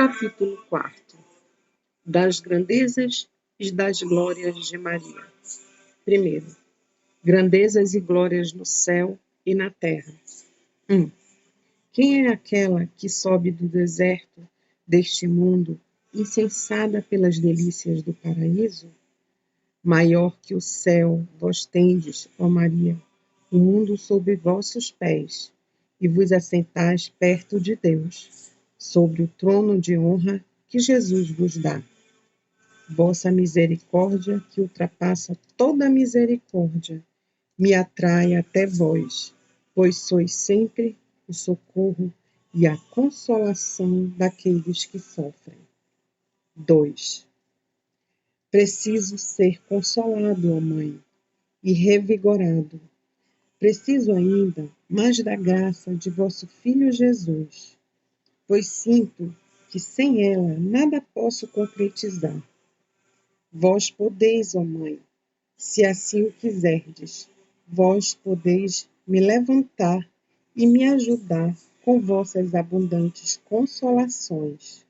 Capítulo 4. Das grandezas e das glórias de Maria. Primeiro, grandezas e glórias no céu e na terra. 1. Quem é aquela que sobe do deserto deste mundo, incensada pelas delícias do paraíso? Maior que o céu vós tendes, ó Maria, o mundo sob vossos pés, e vos assentais perto de Deus, sobre o trono de honra que Jesus vos dá. Vossa misericórdia, que ultrapassa toda misericórdia, me atrai até vós, pois sois sempre o socorro e a consolação daqueles que sofrem. 2. Preciso ser consolado, ó Mãe, e revigorado. Preciso ainda mais da graça de vosso Filho Jesus, pois sinto que sem ela nada posso concretizar. Vós podeis, ó Mãe, se assim o quiserdes, vós podeis me levantar e me ajudar com vossas abundantes consolações.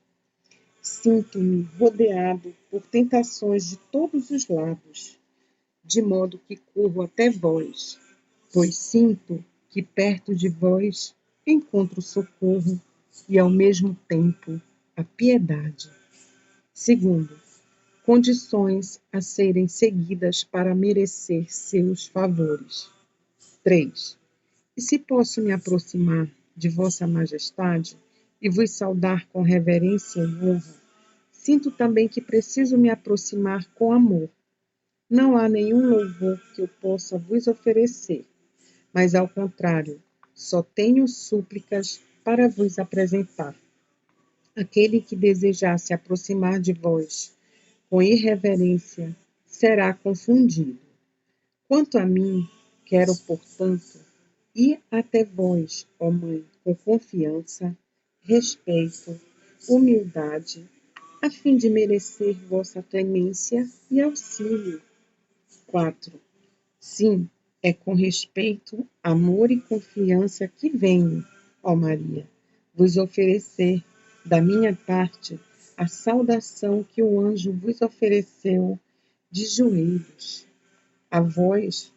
Sinto-me rodeado por tentações de todos os lados, de modo que corro até vós, pois sinto que perto de vós encontro socorro e, ao mesmo tempo, a piedade. Segundo, condições a serem seguidas para merecer seus favores. 3. E se posso me aproximar de vossa majestade e vos saudar com reverência e honra, sinto também que preciso me aproximar com amor. Não há nenhum louvor que eu possa vos oferecer, mas ao contrário, só tenho súplicas para vos apresentar. Aquele que desejar se aproximar de vós com irreverência será confundido. Quanto a mim, quero, portanto, ir até vós, ó Mãe, com confiança, respeito, humildade, a fim de merecer vossa clemência e auxílio. 4. Sim, é com respeito, amor e confiança que venho, ó Maria, vos oferecer, da minha parte, a saudação que o anjo vos ofereceu de joelhos. A vós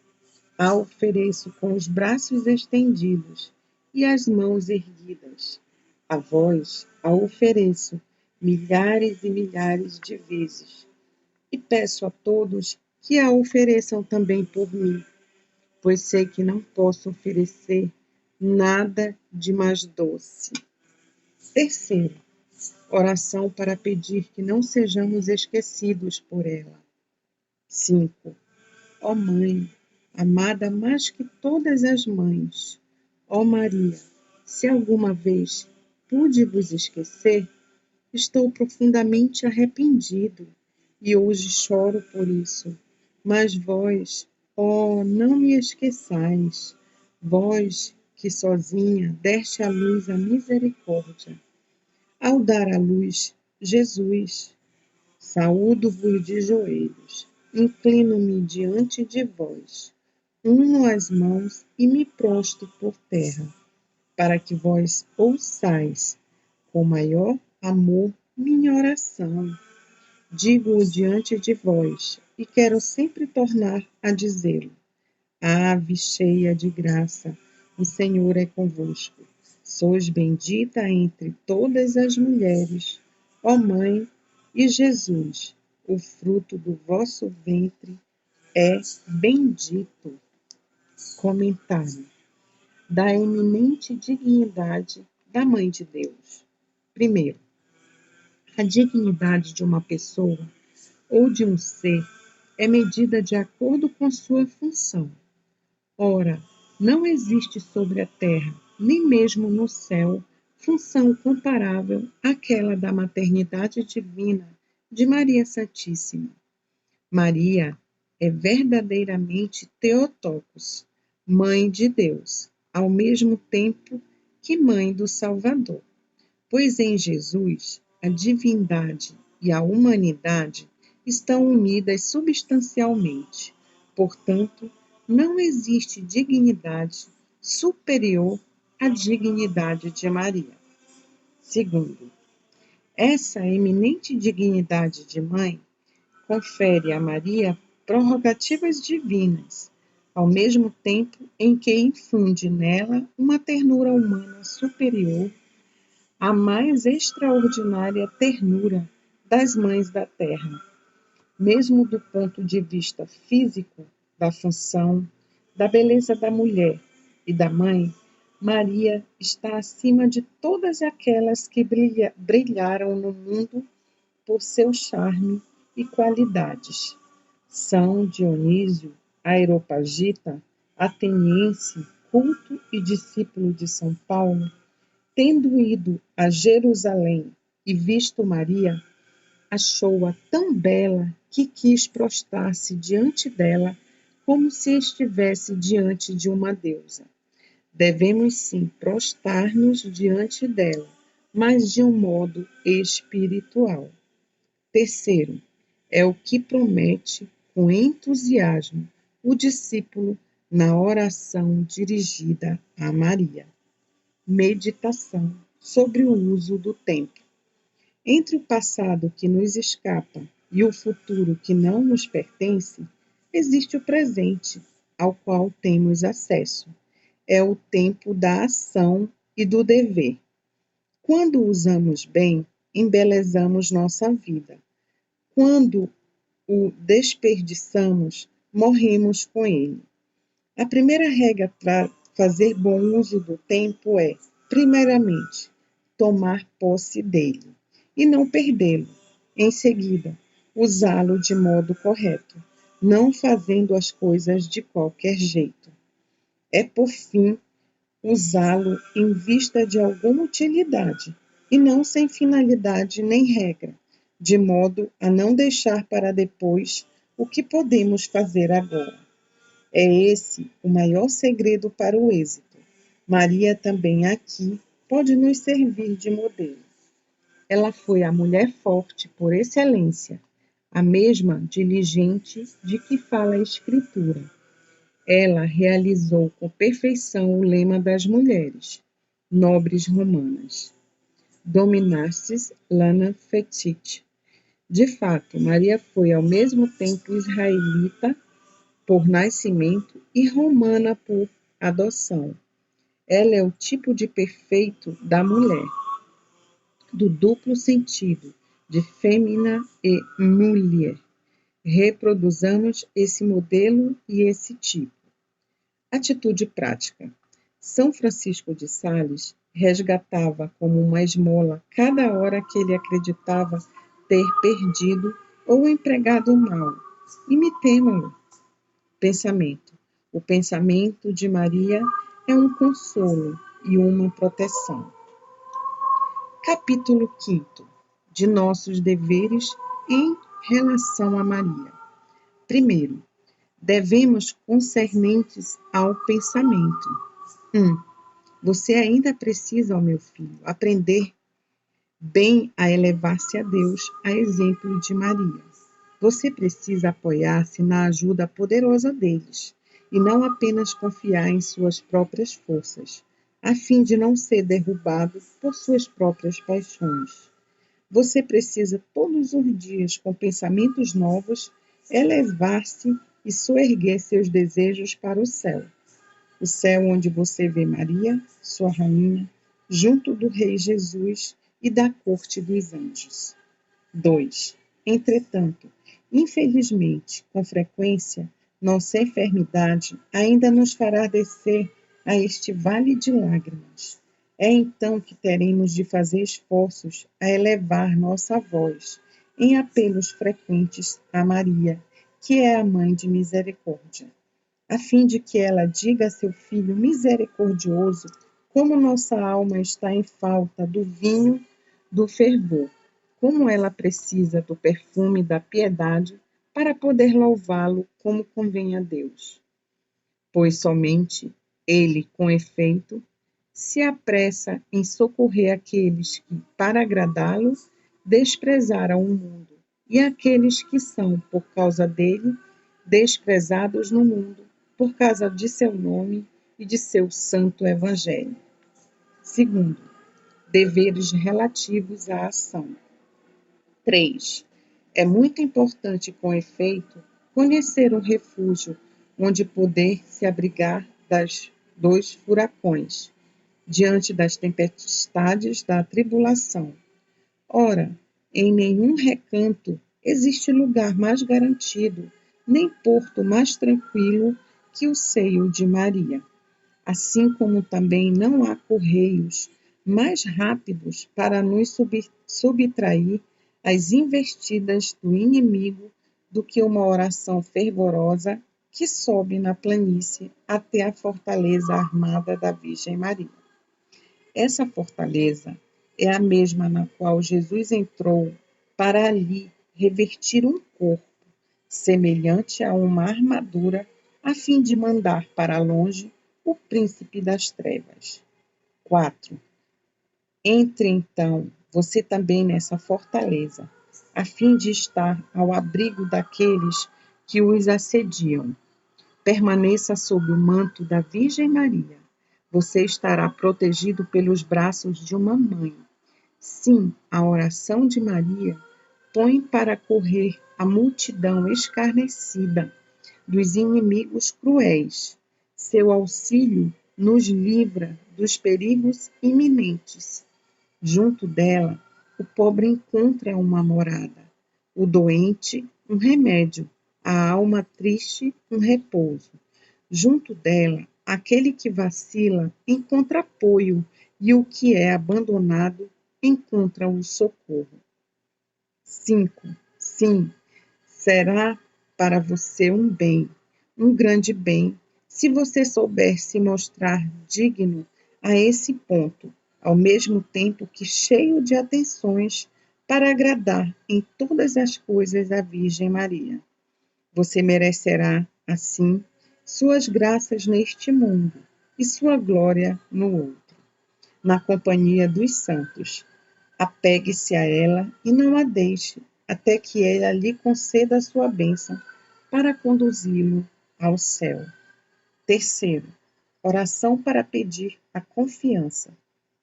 a ofereço com os braços estendidos e as mãos erguidas. A vós a ofereço milhares e milhares de vezes. E peço a todos que a ofereçam também por mim, pois sei que não posso oferecer nada de mais doce. Terceiro, oração para pedir que não sejamos esquecidos por ela. 5. Ó Mãe, amada mais que todas as mães, ó Maria, se alguma vez pude vos esquecer, estou profundamente arrependido e hoje choro por isso. Mas vós, ó, não me esqueçais, vós que sozinha deste à luz a misericórdia. Ao dar à luz Jesus, saúdo-vos de joelhos, inclino-me diante de vós, uno as mãos e me prostro por terra, para que vós ouçais com maior amor minha oração. Digo-o diante de vós e quero sempre tornar a dizê-lo. Ave cheia de graça, o Senhor é convosco. Sois bendita entre todas as mulheres, ó Mãe, e Jesus, o fruto do vosso ventre, é bendito. Comentário da eminente dignidade da Mãe de Deus. Primeiro, a dignidade de uma pessoa ou de um ser é medida de acordo com sua função. Ora, não existe sobre a terra, nem mesmo no céu, função comparável àquela da maternidade divina de Maria Santíssima. Maria é verdadeiramente Theotokos, Mãe de Deus, ao mesmo tempo que Mãe do Salvador, pois em Jesus a divindade e a humanidade estão unidas substancialmente. Portanto, não existe dignidade superior à dignidade de Maria. Segundo, Essa eminente dignidade de mãe confere a Maria prerrogativas divinas, ao mesmo tempo em que infunde nela uma ternura humana superior à mais extraordinária ternura das mães da terra. Mesmo do ponto de vista físico, da função, da beleza da mulher e da mãe, Maria está acima de todas aquelas que brilharam no mundo por seu charme e qualidades. São Dionísio, Areopagita, ateniense, culto e discípulo de São Paulo, tendo ido a Jerusalém e visto Maria, achou-a tão bela que quis prostrar-se diante dela como se estivesse diante de uma deusa. Devemos sim prostrar-nos diante dela, mas de um modo espiritual. Terceiro, é o que promete com entusiasmo o discípulo na oração dirigida a Maria. Meditação sobre o uso do tempo. Entre o passado que nos escapa e o futuro que não nos pertence, existe o presente, ao qual temos acesso. É o tempo da ação e do dever. Quando usamos bem, embelezamos nossa vida. Quando o desperdiçamos, morremos com ele. A primeira regra para fazer bom uso do tempo é, primeiramente, tomar posse dele e não perdê-lo. Em seguida, usá-lo de modo correto, não fazendo as coisas de qualquer jeito. É, por fim, usá-lo em vista de alguma utilidade e não sem finalidade nem regra, de modo a não deixar para depois o que podemos fazer agora. É esse o maior segredo para o êxito. Maria também aqui pode nos servir de modelo. Ela foi a mulher forte por excelência, a mesma diligente de que fala a Escritura. Ela realizou com perfeição o lema das mulheres, nobres romanas. Dominastes lana fecit. De fato, Maria foi ao mesmo tempo israelita por nascimento e romana por adoção. Ela é o tipo de perfeito da mulher, do duplo sentido de fêmina e mulher. Reproduzamos esse modelo e esse tipo. Atitude prática. São Francisco de Sales resgatava como uma esmola cada hora que ele acreditava ter perdido ou empregado mal. Imitemo-lo. Pensamento. O pensamento de Maria é um consolo e uma proteção. Capítulo 5. De nossos deveres em relação a Maria. Primeiro, devemos concernentes ao pensamento. 1. Você ainda precisa, ó meu filho, aprender bem a elevar-se a Deus, a exemplo de Maria. Você precisa apoiar-se na ajuda poderosa deles e não apenas confiar em suas próprias forças, a fim de não ser derrubado por suas próprias paixões. Você precisa todos os dias, com pensamentos novos, elevar-se e soerguer seus desejos para o céu onde você vê Maria, sua rainha, junto do Rei Jesus e da corte dos anjos. 2. Entretanto, infelizmente, com frequência, nossa enfermidade ainda nos fará descer a este vale de lágrimas. É então que teremos de fazer esforços a elevar nossa voz em apelos frequentes a Maria, que é a Mãe de Misericórdia, a fim de que ela diga a seu Filho misericordioso como nossa alma está em falta do vinho do fervor, como ela precisa do perfume da piedade para poder louvá-lo como convém a Deus. Pois somente ele, com efeito, se apressa em socorrer aqueles que, para agradá-lo, desprezaram o mundo, e aqueles que são, por causa dele, desprezados no mundo, por causa de seu nome e de seu santo evangelho. Segundo, deveres relativos à ação. 3. É muito importante, com efeito, conhecer um refúgio onde poder se abrigar dos furacões, diante das tempestades da tribulação. Ora, em nenhum recanto existe lugar mais garantido, nem porto mais tranquilo que o seio de Maria. Assim como também não há correios mais rápidos para nos subtrair às investidas do inimigo do que uma oração fervorosa que sobe na planície até a fortaleza armada da Virgem Maria. Essa fortaleza é a mesma na qual Jesus entrou para ali revestir um corpo, semelhante a uma armadura, a fim de mandar para longe o príncipe das trevas. 4. Entre então você também nessa fortaleza, a fim de estar ao abrigo daqueles que os assediam. Permaneça sob o manto da Virgem Maria. Você estará protegido pelos braços de uma mãe. Sim, a oração de Maria põe para correr a multidão escarnecida dos inimigos cruéis. Seu auxílio nos livra dos perigos iminentes. Junto dela, o pobre encontra uma morada, o doente, um remédio, a alma triste, um repouso. Junto dela, aquele que vacila encontra apoio e o que é abandonado encontra o socorro. 5. Sim, será para você um bem, um grande bem, se você souber se mostrar digno a esse ponto, ao mesmo tempo que cheio de atenções para agradar em todas as coisas a Virgem Maria. Você merecerá, assim, suas graças neste mundo e sua glória no outro, na companhia dos santos. Apegue-se a ela e não a deixe, até que ela lhe conceda a sua bênção para conduzi-lo ao céu. 3. Oração para pedir a confiança.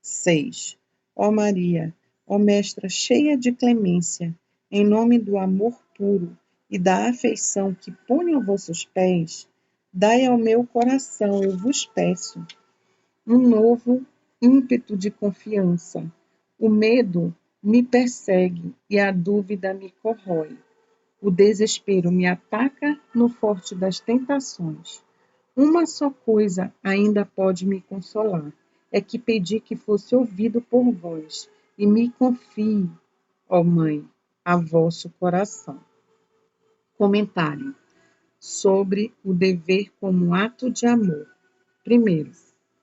6. Ó Maria, ó Mestra cheia de clemência, em nome do amor puro e da afeição que ponho a vossos pés, dai ao meu coração, eu vos peço, um novo ímpeto de confiança. O medo me persegue e a dúvida me corrói. O desespero me ataca no forte das tentações. Uma só coisa ainda pode me consolar, é que pedi que fosse ouvido por vós, e me confie, ó Mãe, a vosso coração. Comentário sobre o dever como ato de amor. Primeiro,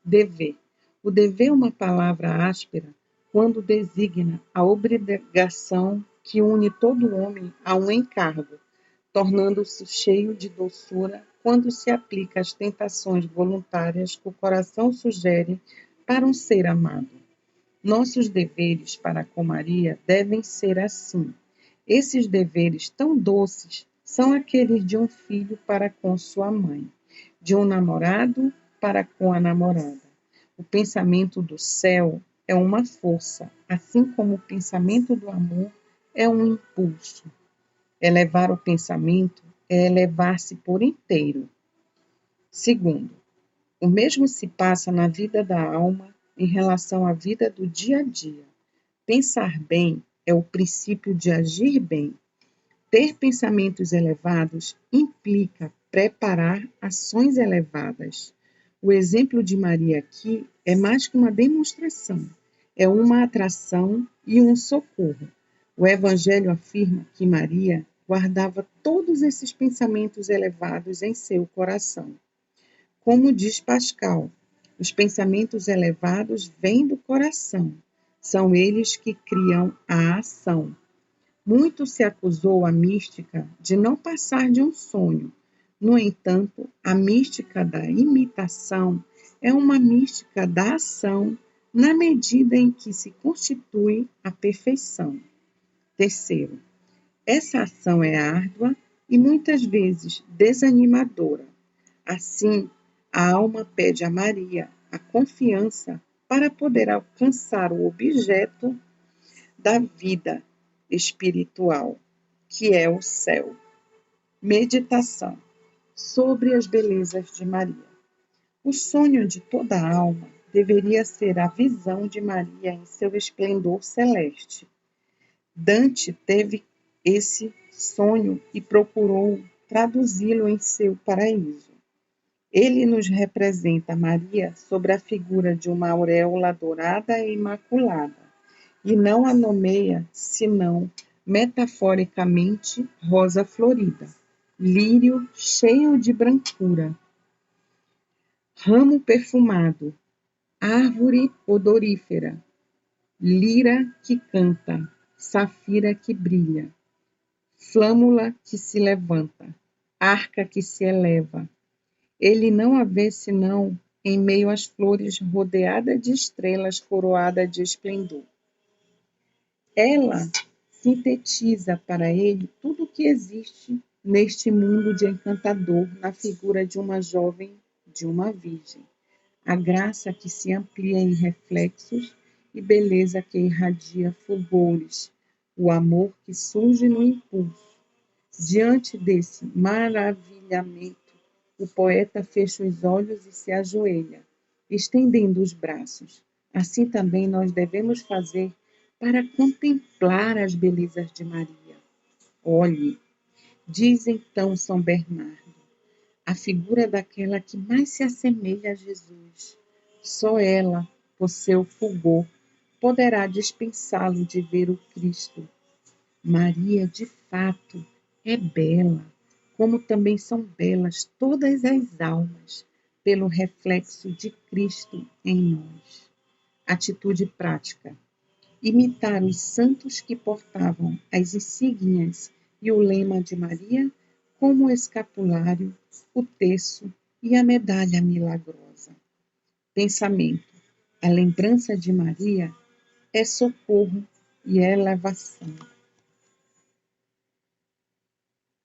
dever. O dever é uma palavra áspera quando designa a obrigação que une todo homem a um encargo, tornando-se cheio de doçura quando se aplica às tentações voluntárias que o coração sugere para um ser amado. Nossos deveres para com Maria devem ser assim. Esses deveres tão doces são aqueles de um filho para com sua mãe, de um namorado para com a namorada. O pensamento do céu é uma força, assim como o pensamento do amor é um impulso. Elevar o pensamento é elevar-se por inteiro. Segundo, o mesmo se passa na vida da alma em relação à vida do dia a dia. Pensar bem é o princípio de agir bem. Ter pensamentos elevados implica preparar ações elevadas. O exemplo de Maria aqui é mais que uma demonstração, é uma atração e um socorro. O Evangelho afirma que Maria guardava todos esses pensamentos elevados em seu coração. Como diz Pascal, os pensamentos elevados vêm do coração, são eles que criam a ação. Muito se acusou a mística de não passar de um sonho. No entanto, a mística da imitação é uma mística da ação na medida em que se constitui a perfeição. Terceiro, essa ação é árdua e muitas vezes desanimadora. Assim, a alma pede a Maria a confiança para poder alcançar o objeto da vida espiritual, que é o céu. Meditação sobre as belezas de Maria. O sonho de toda alma deveria ser a visão de Maria em seu esplendor celeste. Dante teve esse sonho e procurou traduzi-lo em seu paraíso. Ele nos representa Maria sobre a figura de uma auréola dourada e imaculada, e não a nomeia, senão metaforicamente, rosa florida, lírio cheio de brancura, ramo perfumado, árvore odorífera, lira que canta, safira que brilha, flâmula que se levanta, arca que se eleva. Ele não a vê senão em meio às flores, rodeada de estrelas, coroada de esplendor. Ela sintetiza para ele tudo o que existe neste mundo de encantador na figura de uma jovem, de uma virgem. A graça que se amplia em reflexos e beleza que irradia fulgores, o amor que surge no impulso. Diante desse maravilhamento, o poeta fecha os olhos e se ajoelha, estendendo os braços. Assim também nós devemos fazer para contemplar as belezas de Maria. Olhe, diz então São Bernardo, a figura daquela que mais se assemelha a Jesus. Só ela, por seu fulgor, poderá dispensá-lo de ver o Cristo. Maria, de fato, é bela, como também são belas todas as almas, pelo reflexo de Cristo em nós. Atitude prática. Imitar os santos que portavam as insígnias e o lema de Maria, como o escapulário, o terço e a medalha milagrosa. Pensamento. A lembrança de Maria é socorro e elevação.